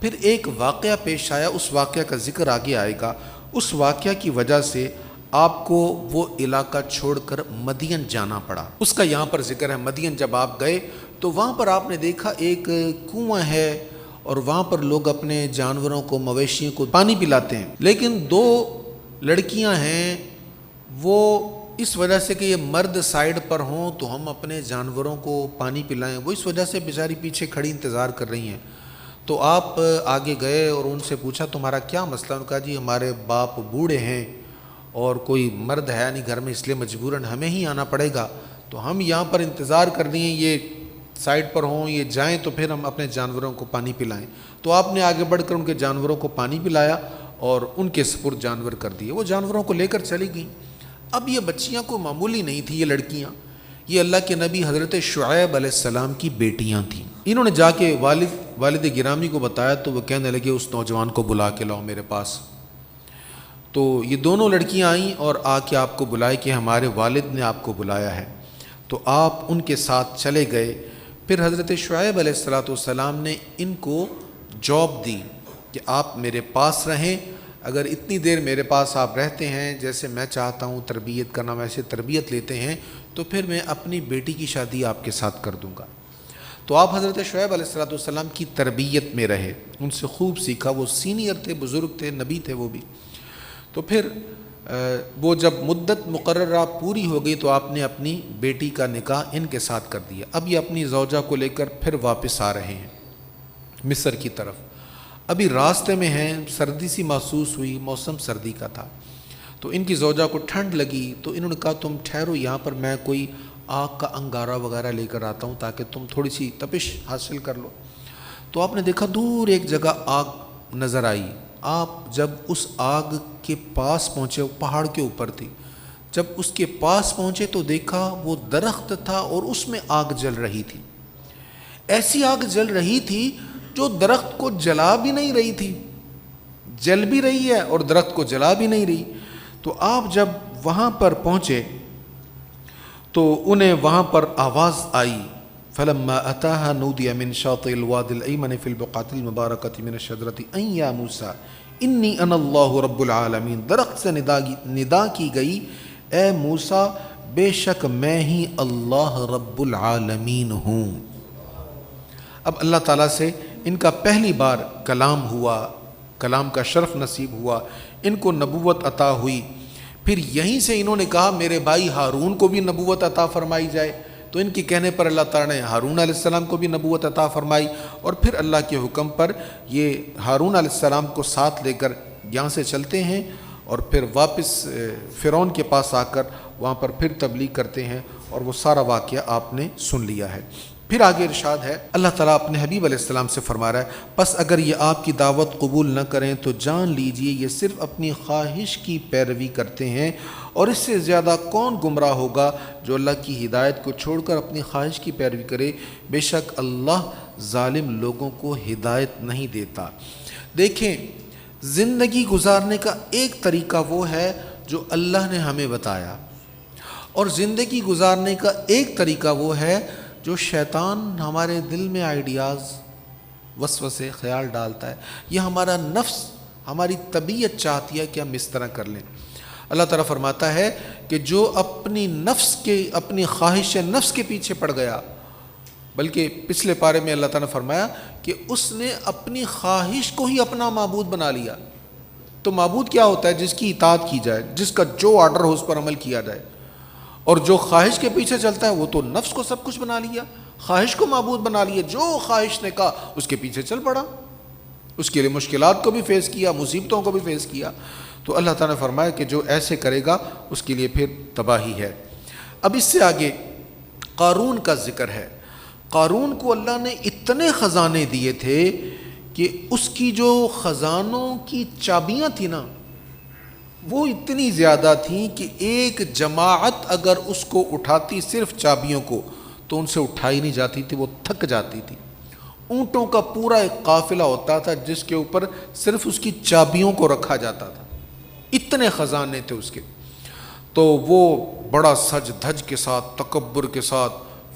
پھر ایک واقعہ پیش آیا، اس واقعہ کا ذکر آگے آئے گا۔ اس واقعہ کی وجہ سے آپ کو وہ علاقہ چھوڑ کر مدین جانا پڑا، اس کا یہاں پر ذکر ہے۔ مدین جب آپ گئے تو وہاں پر آپ نے دیکھا ایک کنواں ہے، اور وہاں پر لوگ اپنے جانوروں کو، مویشیوں کو پانی پلاتے ہیں، لیکن دو لڑکیاں ہیں، وہ اس وجہ سے کہ یہ مرد سائیڈ پر ہوں تو ہم اپنے جانوروں کو پانی پلائیں، وہ اس وجہ سے بیچاری پیچھے کھڑی انتظار کر رہی ہیں۔ تو آپ آگے گئے اور ان سے پوچھا تمہارا کیا مسئلہ؟ انہوں نے کہا جی ہمارے باپ بوڑھے ہیں اور کوئی مرد ہے نہیں گھر میں، اس لیے مجبوراً ہمیں ہی آنا پڑے گا، تو ہم یہاں پر انتظار کر رہی ہیں، یہ سائڈ پر ہوں، یہ جائیں تو پھر ہم اپنے جانوروں کو پانی پلائیں۔ تو آپ نے آگے بڑھ کر ان کے جانوروں کو پانی پلایا اور ان کے سپرد جانور کر دیے، وہ جانوروں کو لے کر چلی گئیں۔ اب یہ بچیاں کو معمولی نہیں تھی، یہ لڑکیاں، یہ اللہ کے نبی حضرت شعیب علیہ السلام کی بیٹیاں تھیں۔ انہوں نے جا کے والد گرامی کو بتایا تو وہ کہنے لگے اس نوجوان کو بلا کے لاؤ میرے پاس۔ تو یہ دونوں لڑکیاں آئیں اور آ کے آپ کو بلائے کہ ہمارے والد نے آپ کو بلایا ہے، تو آپ ان کے ساتھ چلے گئے۔ پھر حضرت شعیب علیہ السلام نے ان کو جاب دی کہ آپ میرے پاس رہیں، اگر اتنی دیر میرے پاس آپ رہتے ہیں، جیسے میں چاہتا ہوں تربیت کرنا ویسے تربیت لیتے ہیں، تو پھر میں اپنی بیٹی کی شادی آپ کے ساتھ کر دوں گا۔ تو آپ حضرت شعیب علیہ السلام کی تربیت میں رہے، ان سے خوب سیکھا، وہ سینئر تھے، بزرگ تھے، نبی تھے وہ بھی۔ تو پھر وہ جب مدت مقررہ پوری ہو گئی تو آپ نے اپنی بیٹی کا نکاح ان کے ساتھ کر دیا۔ اب یہ اپنی زوجہ کو لے کر پھر واپس آ رہے ہیں مصر کی طرف۔ ابھی راستے میں ہیں، سردی سی محسوس ہوئی، موسم سردی کا تھا، تو ان کی زوجہ کو ٹھنڈ لگی، تو انہوں نے کہا تم ٹھہرو یہاں پر، میں کوئی آگ کا انگارہ وغیرہ لے کر آتا ہوں تاکہ تم تھوڑی سی تپش حاصل کر لو۔ تو آپ نے دیکھا دور ایک جگہ آگ نظر آئی۔ آپ جب اس آگ کے پاس پہنچے، وہ پہاڑ کے اوپر تھی، جب اس کے پاس پہنچے تو دیکھا وہ درخت تھا اور اس میں آگ جل رہی تھی۔ ایسی آگ جل رہی تھی جو درخت کو جلا بھی نہیں رہی تھی، جل بھی رہی ہے اور درخت کو جلا بھی نہیں رہی۔ تو آپ جب وہاں پر پہنچے تو انہیں وہاں پر آواز آئی، فلما اتاها نودي من شاطئ الوادي الايمن في البقعة المباركة من الشجرة ان يا موسى انی انا اللہ رب العالمین، درخت سے ندا کی گئی اے موسیٰ بے شک میں ہی اللہ رب العالمین ہوں۔ اب اللہ تعالیٰ سے ان کا پہلی بار کلام ہوا، کلام کا شرف نصیب ہوا، ان کو نبوت عطا ہوئی۔ پھر یہیں سے انہوں نے کہا میرے بھائی ہارون کو بھی نبوت عطا فرمائی جائے، تو ان کے کہنے پر اللہ تعالیٰ نے ہارون علیہ السلام کو بھی نبوت عطا فرمائی، اور پھر اللہ کے حکم پر یہ ہارون علیہ السلام کو ساتھ لے کر یہاں سے چلتے ہیں اور پھر واپس فرعون کے پاس آ کر وہاں پر پھر تبلیغ کرتے ہیں، اور وہ سارا واقعہ آپ نے سن لیا ہے۔ پھر آگے ارشاد ہے، اللہ تعالیٰ اپنے حبیب علیہ السلام سے فرما رہا ہے پس اگر یہ آپ کی دعوت قبول نہ کریں تو جان لیجئے یہ صرف اپنی خواہش کی پیروی کرتے ہیں، اور اس سے زیادہ کون گمراہ ہوگا جو اللہ کی ہدایت کو چھوڑ کر اپنی خواہش کی پیروی کرے، بے شک اللہ ظالم لوگوں کو ہدایت نہیں دیتا۔ دیکھیں، زندگی گزارنے کا ایک طریقہ وہ ہے جو اللہ نے ہمیں بتایا، اور زندگی گزارنے کا ایک طریقہ وہ ہے جو شیطان ہمارے دل میں آئیڈیاز، وسوسے، خیال ڈالتا ہے، یہ ہمارا نفس، ہماری طبیعت چاہتی ہے کہ ہم اس طرح کر لیں۔ اللہ تعالیٰ فرماتا ہے کہ جو اپنی خواہش نفس کے پیچھے پڑ گیا، بلکہ پچھلے پارے میں اللہ تعالیٰ نے فرمایا کہ اس نے اپنی خواہش کو ہی اپنا معبود بنا لیا۔ تو معبود کیا ہوتا ہے؟ جس کی اطاعت کی جائے، جس کا جو آرڈر ہو اس پر عمل کیا جائے، اور جو خواہش کے پیچھے چلتا ہے وہ تو نفس کو سب کچھ بنا لیا، خواہش کو معبود بنا لیا، جو خواہش نے کہا اس کے پیچھے چل پڑا، اس کے لیے مشکلات کو بھی فیس کیا، مصیبتوں کو بھی فیس کیا۔ تو اللہ تعالیٰ نے فرمایا کہ جو ایسے کرے گا اس کے لیے پھر تباہی ہے۔ اب اس سے آگے قارون کا ذکر ہے۔ قارون کو اللہ نے اتنے خزانے دیے تھے کہ اس کی جو خزانوں کی چابیاں تھیں نا، وہ اتنی زیادہ تھیں کہ ایک جماعت اگر اس کو اٹھاتی صرف چابیوں کو تو ان سے اٹھائی نہیں جاتی تھی، وہ تھک جاتی تھی۔ اونٹوں کا پورا ایک قافلہ ہوتا تھا جس کے اوپر صرف اس کی چابیوں کو رکھا جاتا تھا، اتنے خزانے تھے اس کے۔ تو وہ بڑا سج دھج کے ساتھ، تکبر کے ساتھ،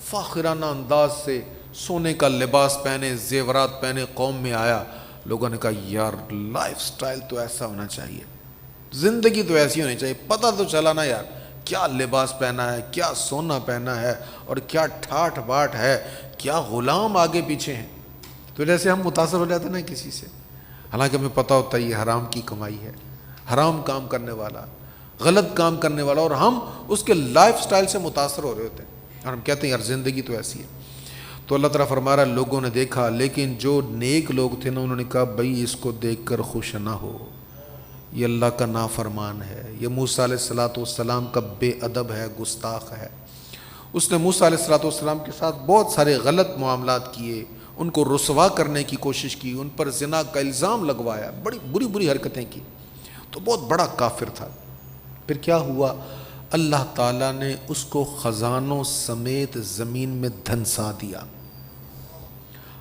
فاخرانہ انداز سے سونے کا لباس پہنے، زیورات پہنے قوم میں آیا۔ لوگوں نے کہا یار لائف سٹائل تو ایسا ہونا چاہیے، زندگی تو ایسی ہونی چاہیے، پتہ تو چلا نا یار کیا لباس پہنا ہے، کیا سونا پہنا ہے، اور کیا ٹھاٹ باٹ ہے، کیا غلام آگے پیچھے ہیں۔ تو جیسے ہم متاثر ہو جاتے ہیں نا کسی سے، حالانکہ ہمیں پتہ ہوتا ہے یہ حرام کی کمائی ہے، حرام کام کرنے والا، غلط کام کرنے والا، اور ہم اس کے لائف سٹائل سے متاثر ہو رہے ہوتے ہیں، اور ہم کہتے ہیں یار زندگی تو ایسی ہے۔ تو اللہ تعالیٰ فرما رہا ہے لوگوں نے دیکھا، لیکن جو نیک لوگ تھے نا انہوں نے کہا بھئی اس کو دیکھ کر خوش نہ ہو، یہ اللہ کا نافرمان ہے، یہ موسیٰ علیہ السلام کا بے ادب ہے، گستاخ ہے۔ اس نے موسیٰ علیہ السلام کے ساتھ بہت سارے غلط معاملات کیے، ان کو رسوا کرنے کی کوشش کی، ان پر زنا کا الزام لگوایا، بڑی بری بری حرکتیں کی، تو بہت بڑا کافر تھا۔ پھر کیا ہوا؟ اللہ تعالیٰ نے اس کو خزانوں سمیت زمین میں دھنسا دیا۔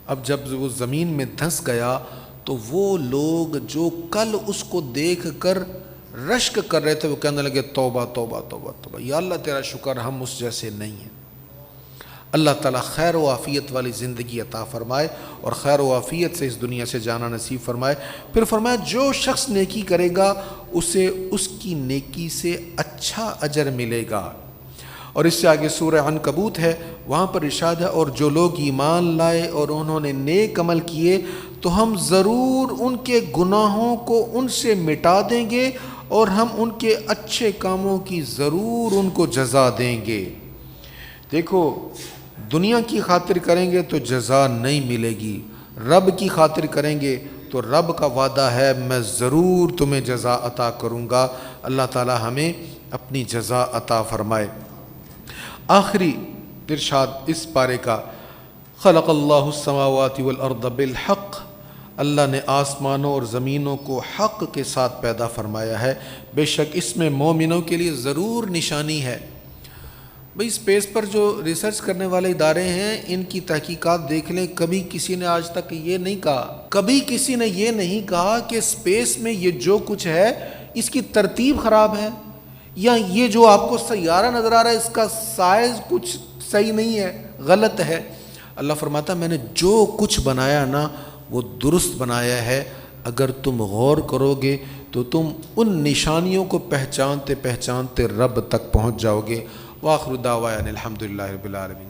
اب جب وہ زمین میں دھنس گیا تو وہ لوگ جو کل اس کو دیکھ کر رشک کر رہے تھے وہ کہنے لگے توبہ توبہ توبہ توبہ، یا اللہ تیرا شکر ہم اس جیسے نہیں ہیں۔ اللہ تعالیٰ خیر و عافیت والی زندگی عطا فرمائے اور خیر و عافیت سے اس دنیا سے جانا نصیب فرمائے۔ پھر فرمایا جو شخص نیکی کرے گا اسے اس کی نیکی سے اچھا اجر ملے گا۔ اور اس سے آگے سورہ عنکبوت ہے، وہاں پر ارشاد ہے اور جو لوگ ایمان لائے اور انہوں نے نیک عمل کیے تو ہم ضرور ان کے گناہوں کو ان سے مٹا دیں گے اور ہم ان کے اچھے کاموں کی ضرور ان کو جزا دیں گے۔ دیکھو دنیا کی خاطر کریں گے تو جزا نہیں ملے گی، رب کی خاطر کریں گے تو رب کا وعدہ ہے میں ضرور تمہیں جزا عطا کروں گا۔ اللہ تعالی ہمیں اپنی جزا عطا فرمائے۔ آخری ارشاد اس پارے کا، خلق اللہ السماوات والارض بالحق، اللہ نے آسمانوں اور زمینوں کو حق کے ساتھ پیدا فرمایا ہے، بے شک اس میں مومنوں کے لیے ضرور نشانی ہے۔ بھئی اسپیس پر جو ریسرچ کرنے والے ادارے ہیں ان کی تحقیقات دیکھ لیں، کبھی کسی نے آج تک یہ نہیں کہا، کبھی کسی نے یہ نہیں کہا کہ اسپیس میں یہ جو کچھ ہے اس کی ترتیب خراب ہے، یا یہ جو آپ کو سیارہ نظر آ رہا ہے اس کا سائز کچھ صحیح نہیں ہے، غلط ہے۔ اللہ فرماتا ہے میں نے جو کچھ بنایا نا وہ درست بنایا ہے، اگر تم غور کرو گے تو تم ان نشانیوں کو پہچانتے پہچانتے رب تک پہنچ جاؤ گے۔ وآخر دعوانا الحمدللہ رب العالمین۔